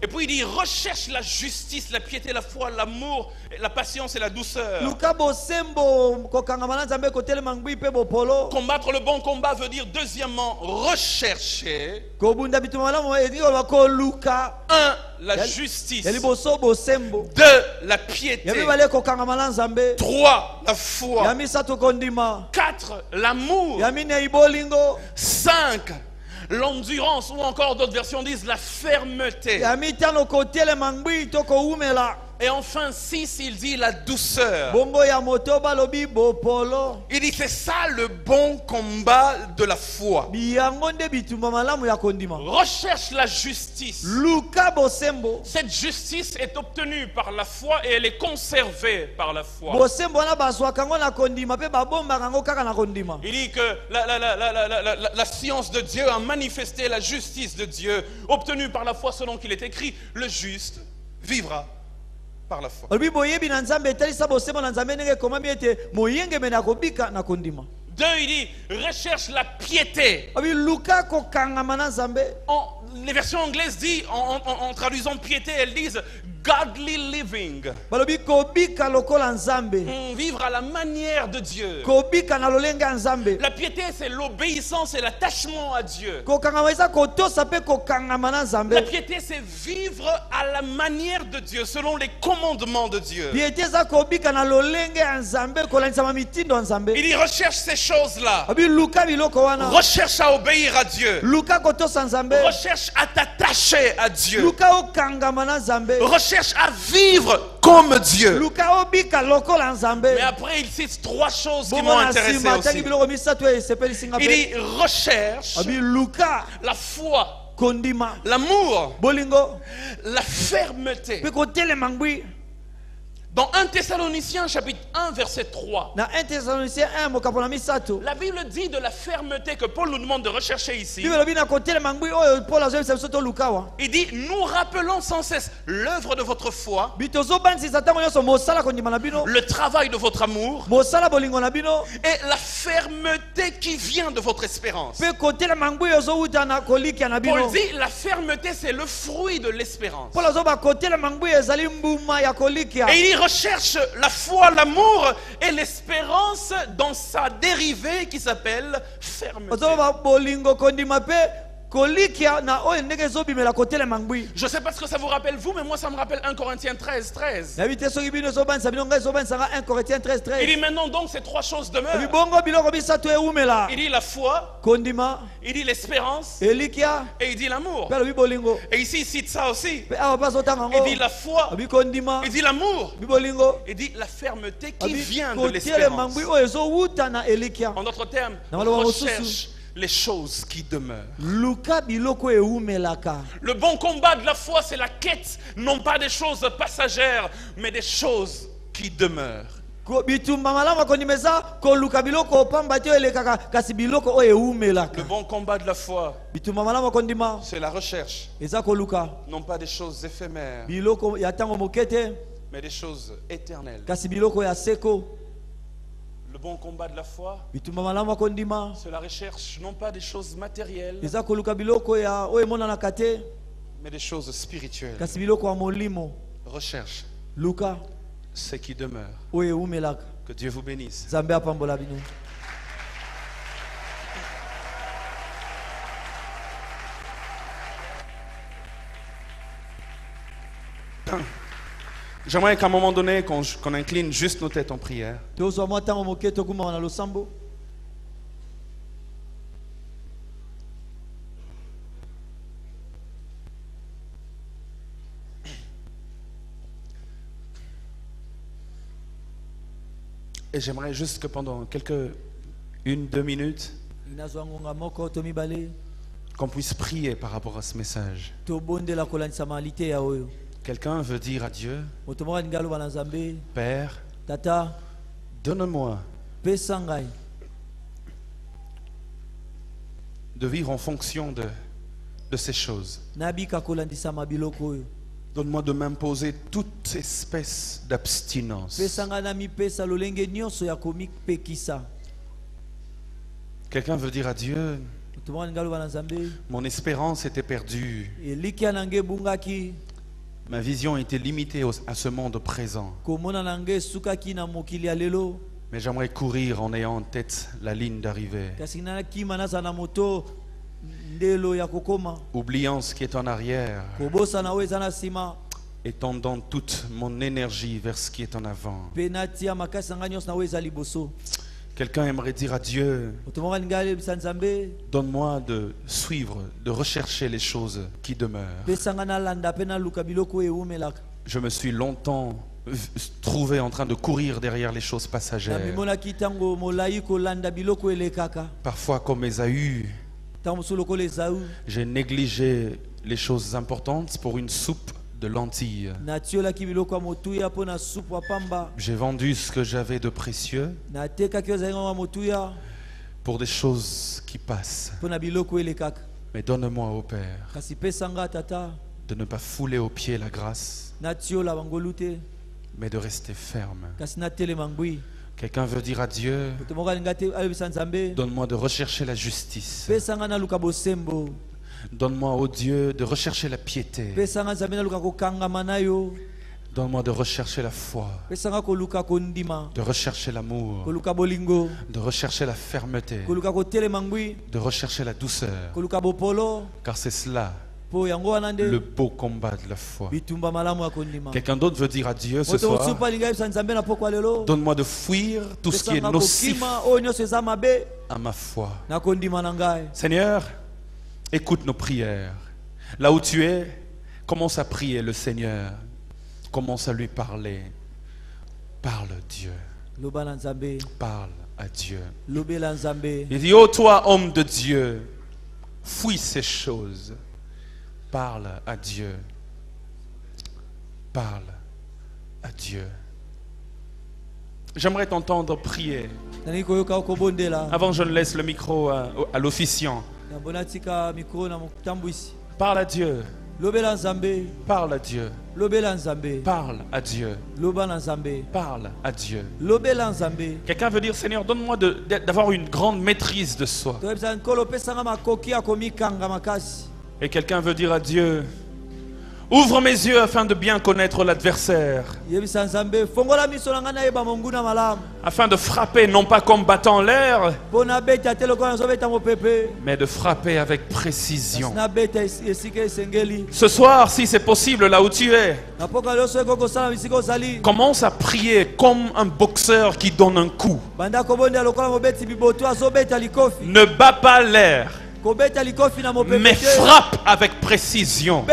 puis il dit, recherche la justice, la piété, la foi, l'amour, la patience et la douceur. Combattre le bon combat veut dire, deuxièmement, rechercher la justice. 2, la piété. 3, la foi. 4, l'amour. 5, l'endurance, ou encore d'autres versions disent la fermeté. Et enfin 6, il dit la douceur. Il dit c'est ça le bon combat de la foi. Recherche la justice. Cette justice est obtenue par la foi et elle est conservée par la foi. Il dit que la science de Dieu a manifesté la justice de Dieu obtenue par la foi selon qu'il est écrit, le juste vivra par la foi. Deux, il dit, recherche la piété. Les versions anglaises disent, en traduisant piété, elles disent godly living. Vivre à la manière de Dieu. La piété, c'est l'obéissance et l'attachement à Dieu. La piété, c'est vivre à la manière de Dieu, selon les commandements de Dieu. Il dit, recherche ces choses-là. Recherche à obéir à Dieu. Recherche à t'attacher à Dieu. Recherche à vivre comme Dieu. Mais après, il cite trois choses qui m'ont intéressé aussi. Il dit, recherche la foi, l'amour, la fermeté. Dans 1 Thessaloniciens chapitre 1 verset 3, la Bible dit de la fermeté que Paul nous demande de rechercher ici. Il dit, nous rappelons sans cesse l'œuvre de votre foi, le travail de votre amour et la fermeté qui vient de votre espérance. Paul dit, la fermeté c'est le fruit de l'espérance. Et il dit, recherche la foi, l'amour et l'espérance dans sa dérivée qui s'appelle fermeté. Je ne sais pas ce que ça vous rappelle vous, mais moi ça me rappelle 1 Corinthiens 13, 13. Il dit maintenant donc ces trois choses demeurent. Il dit la foi, il dit l'espérance et il dit l'amour. Et ici il cite ça aussi. Il dit la foi, il dit l'amour, il dit la fermeté qui vient de l'espérance. En d'autres termes, recherche les choses qui demeurent. Le bon combat de la foi, c'est la quête, non pas des choses passagères, mais des choses qui demeurent. Le bon combat de la foi, c'est la recherche, non pas des choses éphémères, mais des choses éternelles. Le bon combat de la foi, c'est la recherche non pas des choses matérielles, mais des choses spirituelles. Recherche ce qui demeure. Que Dieu vous bénisse. J'aimerais qu'à un moment donné, qu'on incline juste nos têtes en prière. Et j'aimerais juste que pendant une, 2 minutes, qu'on puisse prier par rapport à ce message. Quelqu'un veut dire à Dieu, Père, donne-moi de vivre en fonction de ces choses. Donne-moi de m'imposer toute espèce d'abstinence. Quelqu'un veut dire à Dieu, mon espérance était perdue. Ma vision était limitée à ce monde présent. Mais j'aimerais courir en ayant en tête la ligne d'arrivée. Oubliant ce qui est en arrière et tendant toute mon énergie vers ce qui est en avant. Quelqu'un aimerait dire à Dieu, donne-moi de suivre, de rechercher les choses qui demeurent. Je me suis longtemps trouvé en train de courir derrière les choses passagères. Parfois comme Ésaü, j'ai négligé les choses importantes pour une soupe de lentilles. J'ai vendu ce que j'avais de précieux pour des choses qui passent. Mais donne-moi, ô Père, de ne pas fouler aux pieds la grâce, mais de rester ferme. Quelqu'un veut dire à Dieu, donne-moi de rechercher la justice. Donne-moi, ô Dieu, de rechercher la piété. Donne-moi de rechercher la foi, de rechercher l'amour, de rechercher la fermeté, de rechercher la douceur, car c'est cela le beau combat de la foi. Quelqu'un d'autre veut dire à Dieu ce soir, donne-moi de fuir tout ce qui est nocif à ma foi. Seigneur, écoute nos prières. Là où tu es, commence à prier le Seigneur. Commence à lui parler. Parle Dieu. Parle à Dieu. Il dit, oh toi, homme de Dieu, fuis ces choses. Parle à Dieu. Parle à Dieu. J'aimerais t'entendre prier. Avant, je ne laisse le micro à l'officiant. Parle à Dieu. Parle à Dieu. Parle à Dieu. Parle à Dieu. Quelqu'un veut dire, Seigneur, donne-moi d'avoir une grande maîtrise de soi. Et quelqu'un veut dire à Dieu, ouvre mes yeux afin de bien connaître l'adversaire. Afin de frapper non pas comme battant l'air, mais de frapper avec précision. Ce soir, si c'est possible là où tu es, commence à prier comme un boxeur qui donne un coup. Ne bats pas l'air, mais frappe avec précision.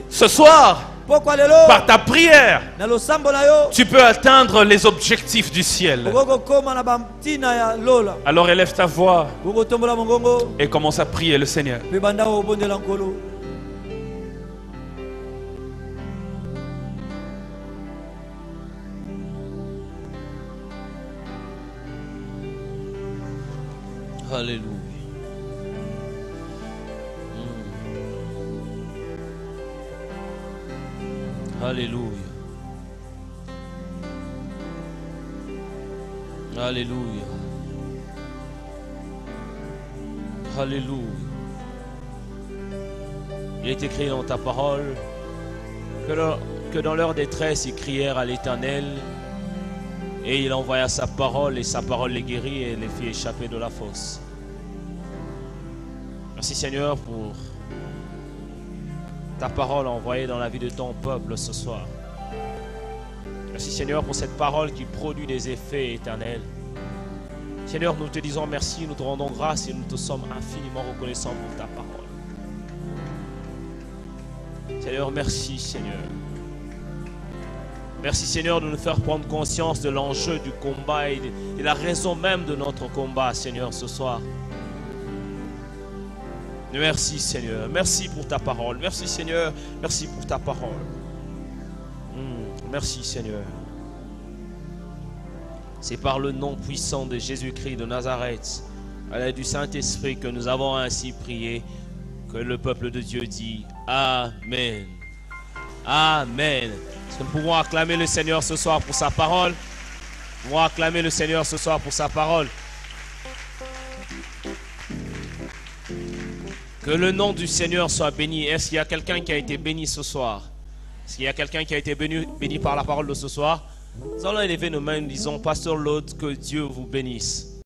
Ce soir, par ta prière, tu peux atteindre les objectifs du ciel. Alors élève ta voix et commence à prier le Seigneur. Alléluia. Alléluia. Alléluia. Alléluia. Il est écrit dans ta parole que dans leur détresse, ils crièrent à l'Éternel et il envoya sa parole et sa parole les guérit et les fit échapper de la fosse. Merci Seigneur pour ta parole envoyée dans la vie de ton peuple ce soir. Merci Seigneur pour cette parole qui produit des effets éternels. Seigneur, nous te disons merci, nous te rendons grâce et nous te sommes infiniment reconnaissants pour ta parole. Seigneur, merci Seigneur. Merci Seigneur de nous faire prendre conscience de l'enjeu du combat et de la raison même de notre combat, Seigneur, ce soir. Merci Seigneur, merci pour ta parole. Merci Seigneur, merci pour ta parole. Merci Seigneur. C'est par le nom puissant de Jésus-Christ de Nazareth, à l'aide du Saint-Esprit que nous avons ainsi prié, que le peuple de Dieu dit Amen. Amen. Est-ce que nous pouvons acclamer le Seigneur ce soir pour sa parole? Nous pouvons acclamer le Seigneur ce soir pour sa parole. Que le nom du Seigneur soit béni. Est-ce qu'il y a quelqu'un qui a été béni ce soir? Est-ce qu'il y a quelqu'un qui a été béni par la parole de ce soir? Nous allons élever nos mains et nous disons, Pasteur Lord, que Dieu vous bénisse.